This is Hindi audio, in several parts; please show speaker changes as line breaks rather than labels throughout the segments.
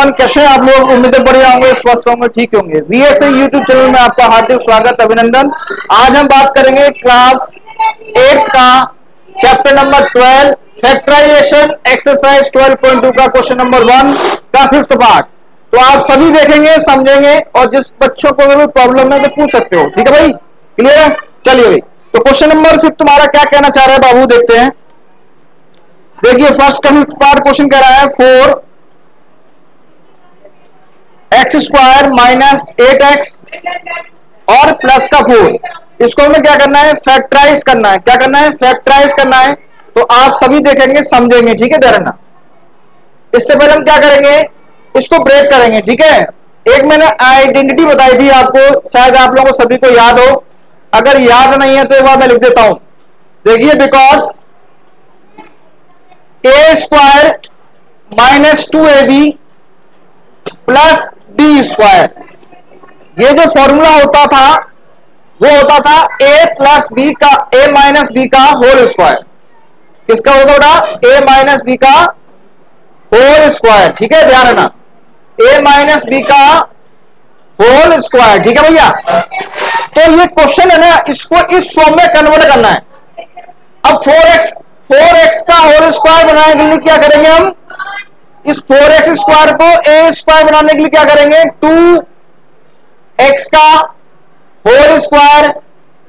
एवरीवन, कैसे हैं आप लोग? उम्मीद बढ़िया होंगे, स्वस्थ होंगे, ठीक होंगे। वीएसए यूट्यूब चैनल में आपका हार्दिक स्वागत, अभिनंदन। आज हम बात करेंगे क्लास 8 का चैप्टर नंबर 12 फैक्टराइजेशन एक्सरसाइज 12.2 का क्वेश्चन नंबर 1 का 5th पार्ट। तो आप सभी देखेंगे, समझेंगे, और जिस बच्चों को भी प्रॉब्लम है तो पूछ सकते हो। ठीक है भाई, क्लियर है? चलिए भाई, तो क्वेश्चन नंबर 5 तुम्हारा क्या कहना चाह रहा है बाबू, देखते हैं। देखिए, फर्स्ट का 5th पार्ट क्वेश्चन कह रहा है 4 एक्स स्क्वायर माइनस 8x और प्लस का 4। इसको हमें क्या करना है? फैक्टराइज करना है। क्या करना है? फैक्टराइज करना है। तो आप सभी देखेंगे, समझेंगे, ठीक है? ध्यान रखना। इससे पहले हम क्या करेंगे? इसको ब्रेक करेंगे, ठीक है? एक मैंने आइडेंटिटी बताई थी आपको, शायद आप लोगों को सभी को याद हो। अगर याद नहीं है तो एक बार मैं लिख देता हूं। देखिए, because a square minus 2ab plus b square, ये जो फॉर्मूला होता था वो होता था a प्लस बी का, a माइनस बी का होल स्क्वायर। किसका होता बेटा? a माइनस बी का होल स्क्वायर, ठीक है? ध्यान रखना, a माइनस बी का होल स्क्वायर, ठीक है भैया? तो ये क्वेश्चन है ना, इसको इस फॉर्म में कन्वर्ट करना है। अब 4x का होल स्क्वायर बनाने के लिए क्या करेंगे हम? इस 4x स्क्वायर को a स्क्वायर बनाने के लिए क्या करेंगे? 2x का होल स्क्वायर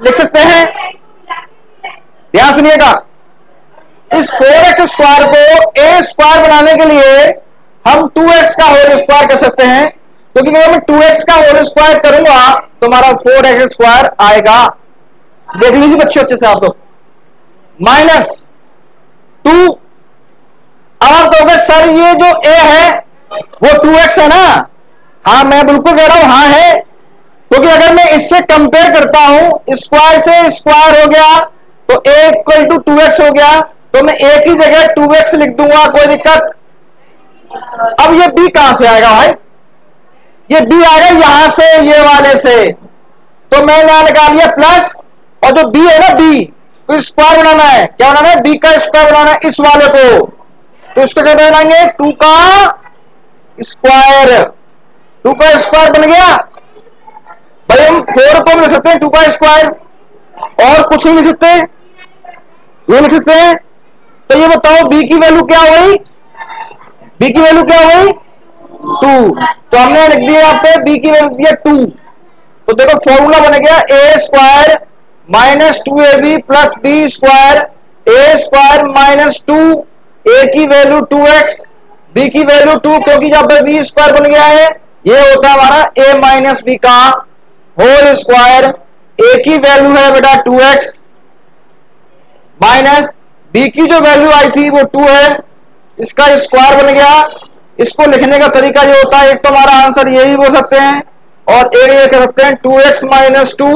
लिख सकते हैं। ध्यान सुनिएगा, इस 4x स्क्वायर को a स्क्वायर बनाने के लिए हम 2x का होल स्क्वायर कर सकते हैं, क्योंकि अगर मैं 2x का होल स्क्वायर करूंगा तो हमारा 4x स्क्वायर आएगा। देख लीजिए बच्चों अच्छे से आप लोग, माइनस 2। अब आप कहोगे सर ये जो a है वो 2x है ना? हाँ, मैं बिल्कुल कह रहा हूं हाँ है, क्योंकि अगर मैं इससे कंपेयर करता हूं, स्क्वायर से स्क्वायर हो गया तो a इक्वल टू 2x हो गया, तो मैं a की जगह 2x लिख दूंगा, कोई दिक्कत? अब ये b कहां से आएगा भाई? ये b आएगा यहां से, ये वाले से। तो मैं यहां लगा लिया प्लस, और जो b है ना, b तो स्क्वायर बनाना है। क्या बनाना है? b का स्क्वायर बनाना है इस वाले को। तो इसको क्या बनाएंगे? 2 का स्क्वायर। 2 का स्क्वायर बन गया भाई। हम 4 को लिख सकते हैं 2 का स्क्वायर, और कुछ नहीं लिख सकते, ये लिख सकते हैं। तो ये बताओ b की वैल्यू क्या हो गई? b की वैल्यू क्या हो गई? 2। तो हमने लिख दिया यहाँ पे b की वैल्यू दिया 2। तो देखो फॉर्मूला बन गया a square minus 2ab plus b square, a square minus 2, a की वैल्यू 2x, b की वैल्यू 2, क्योंकि जब पे b स्क्वायर बन गया है, ये होता है हमारा a माइनस बी का होल स्क्वायर। a की वैल्यू है बेटा 2x, माइनस b की जो वैल्यू आई थी वो 2 है, इसका स्क्वायर बन गया। इसको लिखने का तरीका ये होता है, एक तो हमारा आंसर यही बोल सकते हैं, और एक ये कह सकते हैं 2x माइनस 2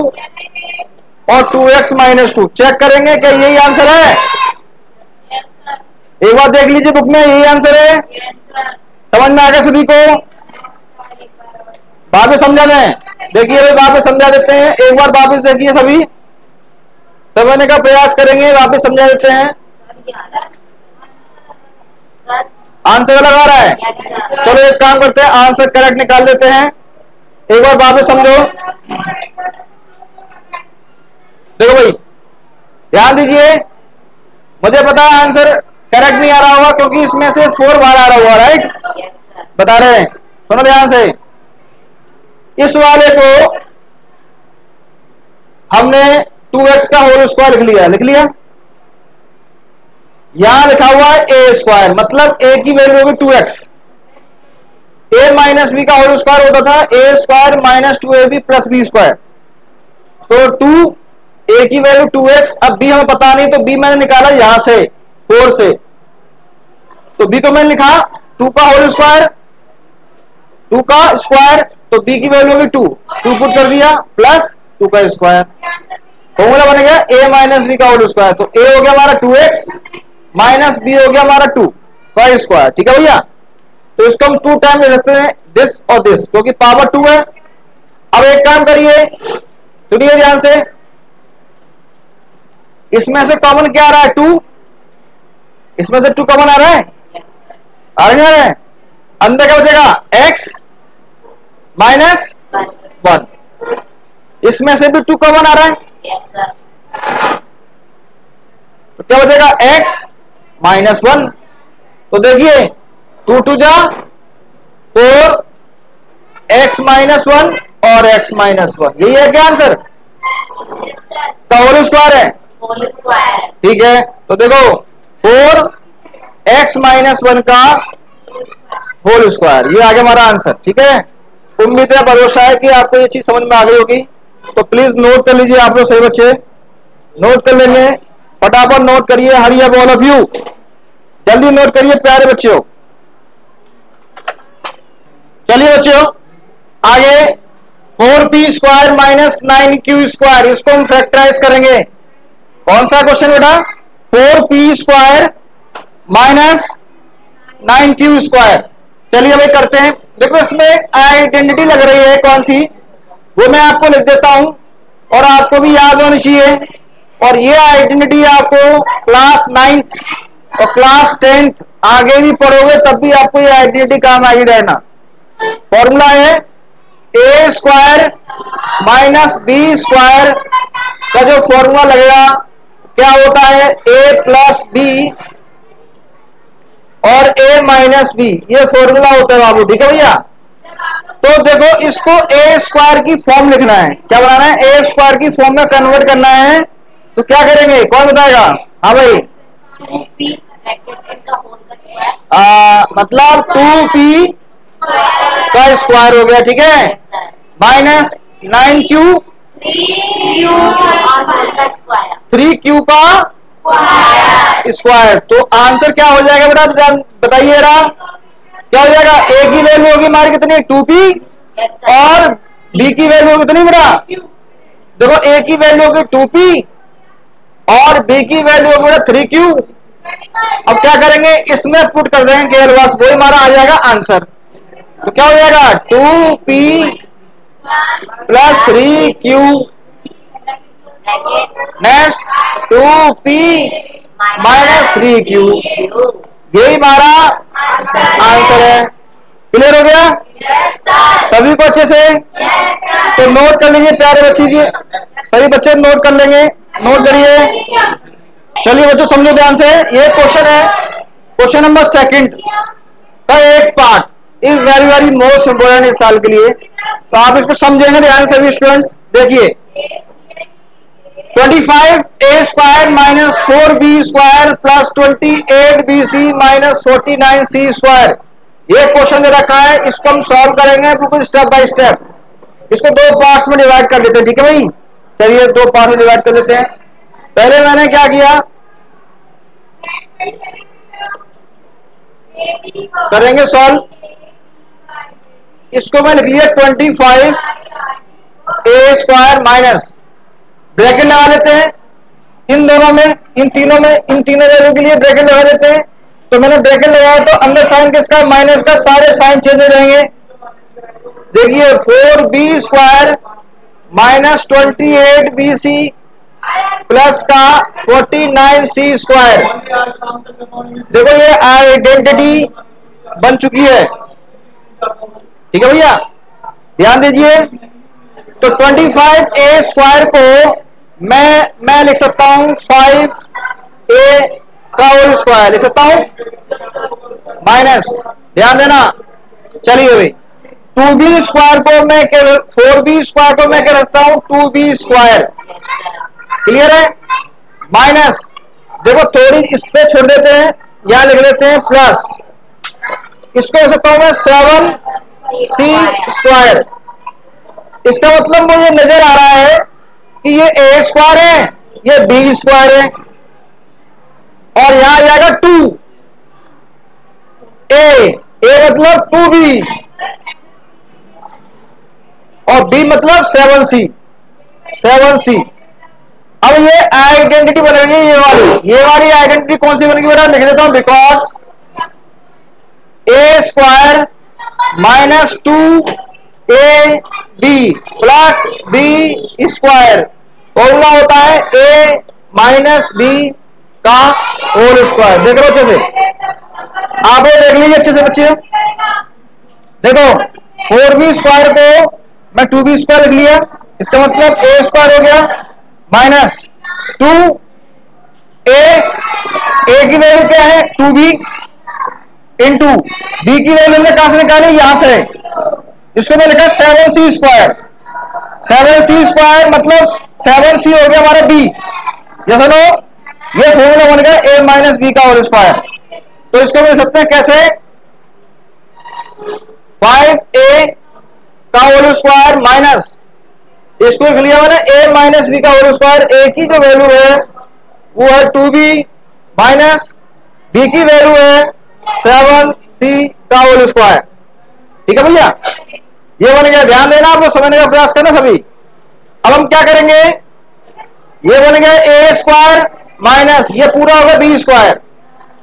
और 2x माइनस 2। चेक करेंगे कि यही आंसर है? एक बार देख लीजिए बुक में, यही आंसर है। समझ में आ गया सभी को? वापस समझा दें। देखिए भाई, वापस समझा देते हैं, एक बार वापस देखिए, सभी समझने का प्रयास करेंगे, वापस समझा देते हैं। आंसर अलग आ रहा है? चलो एक काम करते हैं, आंसर करेक्ट निकाल देते हैं। एक बार वापस समझो। देखो भाई, ध्यान दीजिए, मुझे पता है आंसर करेक्ट नहीं आ रहा होगा, क्योंकि इसमें से 4 बाहर आ रहा होगा, राइट? बता रहे हैं, सुनो ध्यान से। इस वाले को हमने 2x का होल स्क्वायर लिख लिया, लिख लिया। यहां लिखा हुआ है a स्क्वायर, मतलब a की वैल्यू होगी 2x। a माइनस बी का होल स्क्वायर होता था a square minus 2ab plus b square. तो 2, a की वैल्यू 2x, अब b हमें पता नहीं, तो b मैंने निकाला यहां से 4 से, तो b को मैंने लिखा 2 का होल स्क्वायर, 2 का स्क्वायर, तो b की वैल्यू होगी 2 पुट कर दिया, प्लस 2 का स्क्वायर। फॉर्मूला बन गया a माइनस बी का होल स्क्वायर। तो a हो गया हमारा 2x माइनस b हो गया हमारा 2 का स्क्वायर, ठीक है भैया? तो इसको हम 2 टाइम ले सकते हैं, दिस और दिस, क्योंकि पावर 2 है। अब एक काम करिए, सुनिए ध्यान से, इसमें से कॉमन क्या आ रहा है? 2। इसमें से 2 कॉमन आ रहा है, आ रहा है? अंदर क्या बचेगा, x माइनस 1, इसमें से भी 2 कॉमन आ रहा है, तो क्या बचेगा x माइनस 1। तो देखिए 2 2 जा 4, x माइनस 1 और x माइनस 1, यही है क्या आंसर का होल स्क्वायर है, ठीक है। तो देखो 4x माइनस 1 का होल स्क्वायर, ये आगे हमारा आंसर, ठीक है। उम्मीद है, भरोसा है कि आपको ये चीज समझ में आ गई होगी। तो प्लीज नोट कर लीजिए आप लोग, सही बच्चे नोट कर लेंगे, फटाफट नोट करिए, hurry up all of you, जल्दी नोट करिए प्यारे बच्चों। चलिए बच्चों आगे 4p square minus 9q square, इसको हम फैक्टराइज करेंगे। कौन सा क्वेश्चन बेटा, 4p square minus 9q square. चलिए भाई करते हैं। देखो इसमें आइडेंटिटी लग रही है, कौन सी, वो मैं आपको लिख देता हूं और आपको भी याद होनी चाहिए। और ये आइडेंटिटी आपको क्लास 9th और क्लास 10th आगे भी पढ़ोगे तब भी आपको ये आइडेंटिटी काम आएगी रहना। फॉर्मूला है ए स्क्वायर माइनस बी स्क्वायर का जो फॉर्मूला लगेगा क्या होता है, ए प्लस बी और ए माइनस बी, ये फॉर्मूला होता है बाबू, ठीक है भैया। तो देखो इसको ए स्क्वायर की फॉर्म लिखना है, क्या बनाना है, ए स्क्वायर की फॉर्म में कन्वर्ट करना है। तो क्या करेंगे, कौन बताएगा, हाँ भाई, मतलब 2p का स्क्वायर हो गया, ठीक है, माइनस 9q 3q का स्क्वायर। तो आंसर क्या हो जाएगा बेटा, बताइए जरा, क्या हो जाएगा, ए की वैल्यू होगी हमारी कितनी, 2p, और बी की वैल्यू होगी कितनी बेटा, देखो ए की वैल्यू होगी 2p और बी की वैल्यू होगी बेटा 3q। अब क्या करेंगे, इसमें पुट कर देंगे केवल, बस वही हमारा आ जाएगा आंसर। तो क्या हो जाएगा, 2p plus 3q next 2p minus 3q, यही हमारा आंसर है। क्लियर हो गया सभी को अच्छे से, तो नोट कर लीजिए प्यारे बच्चे जी, सही बच्चे नोट कर लेंगे, नोट करिए। चलिए बच्चों समझो ध्यान से, ये क्वेश्चन है, क्वेश्चन नंबर 2 का एक part is very very most important इस साल के लिए, तो आप इसको समझेंगे ध्यान से सभी स्टूडेंट्स। देखिए 25a square minus 4b square plus 28bc minus 49c square, ये क्वेश्चन दे रखा है, इसको हम सॉल्व करेंगे बिल्कुल स्टेप बाय स्टेप। इसको 2 पार्ट्स में डिवाइड कर देते हैं, ठीक है भाई। चलिए 2 पार्ट में डिवाइड कर देते हैं। पहले मैंने क्या किया, करेंगे सॉल्व, इसको मैं लिख लिया 25a स्क्वायर माइनस, ब्रैकेट लगा लेते हैं इन दोनों में, इन तीनों वैल्यू के लिए ब्रैकेट लगा देते हैं। तो मैंने ब्रैकेट लगाया तो अंदर साइन किसका, माइनस का, सारे साइन चेंज हो जाएंगे। देखिए 4b square minus 28bc plus का 49c स्क्वायर, देखो ये आइडेंटिटी बन चुकी है, ठीक है भैया, ध्यान दीजिए। तो 25a स्क्वायर को मैं लिख सकता हूं 5a का होल स्क्वायर लिख सकता हूं, माइनस, ध्यान देना। चलिए भाई 2b स्क्वायर को मैं 4b स्क्वायर को मैं क्या रखता हूं, 2b स्क्वायर, क्लियर है, माइनस, देखो थोड़ी इस पे छोड़ देते हैं, यहां लिख देते हैं प्लस, इसको लिख सकता हूं मैं 7c स्क्वायर। इसका मतलब मुझे नजर आ रहा है कि ये a स्क्वायर है, ये b स्क्वायर है, और यहां आ जाएगा 2a मतलब 2b और b मतलब 7c। अब ये आइडेंटिटी बनेगी, ये वाली आइडेंटिटी कौन सी बनेगी बेटा, लिख देता हूं, because a square minus 2ab plus b square, formula होता है a माइनस b का होल स्क्वायर। देख लो अच्छे से, आप ये देख लीजिए अच्छे से बच्चे, देखो 4b² को मैं 2b² लिख लिया, इसका मतलब a² हो गया माइनस 2a, a की वैल्यू क्या है 2b इंटू b की वैल्यू हमने कहां से निकाली, यहां से, इसको मैं लिखा 7c²। 7c² मतलब 7c हो गया हमारा b। जैसे नो ये फॉर्मूला बन गया a माइनस बी का होल स्क्वायर। तो इसको मिल सकते हैं कैसे, 5a का होल स्क्वायर माइनस, इसको लिख लिया मैंने a माइनस बी का होल स्क्वायर। a की जो वैल्यू है वो है 2b माइनस b की वैल्यू है 7c का होल स्क्वायर। ठीक है भैया, ये बन गया। ध्यान देना, आप लोग समझने का प्रयास करना सभी। अब हम क्या करेंगे, ये बन गया a² माइनस ये पूरा होगा b²।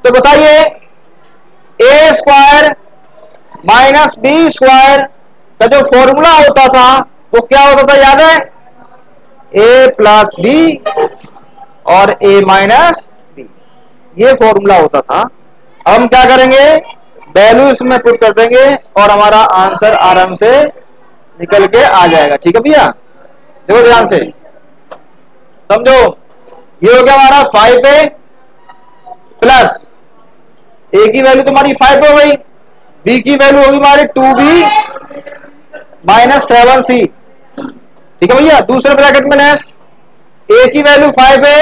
तो बताइए a² माइनस b² का जो फॉर्मूला होता था वो क्या होता था, याद है, a प्लस बी और a माइनस बी, ये फॉर्मूला होता था। अब हम क्या करेंगे, वैल्यू इसमें पुट कर देंगे और हमारा आंसर आराम से निकल के आ जाएगा। ठीक है भैया, देखो ध्यान से समझो, ये हो गया हमारा 5a प्लस a की वैल्यू तुम्हारी 5 हो गई, b की वैल्यू होगी हमारी 2b माइनस 7c। ठीक है भैया, दूसरे ब्रैकेट में नेक्स्ट a की वैल्यू 5a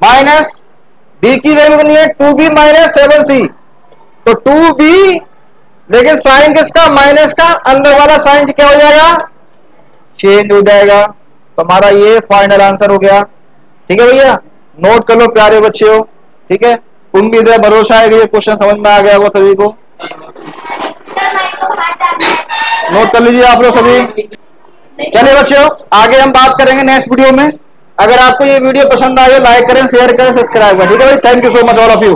माइनस b की वैल्यू कितनी है 2b माइनस 7c। तो 2b, लेकिन साइन किसका, माइनस का, अंदर वाला साइन क्या हो जाएगा, चेंज हो जाएगा। तो हमारा ये फाइनल आंसर हो गया। ठीक है भैया, नोट कर लो प्यारे बच्चे हो। ठीक है, उम्मीद है भरोसा है कि ये क्वेश्चन समझ में आ गया वो सभी को। नोट कर लीजिए आप लोग सभी। चलिए बच्चों, आगे हम बात करेंगे नेक्स्ट वीडियो में। अगर आपको ये वीडियो पसंद आए लाइक करें, शेयर करें, सब्सक्राइब करें। ठीक है भाई, thank you so much all of you.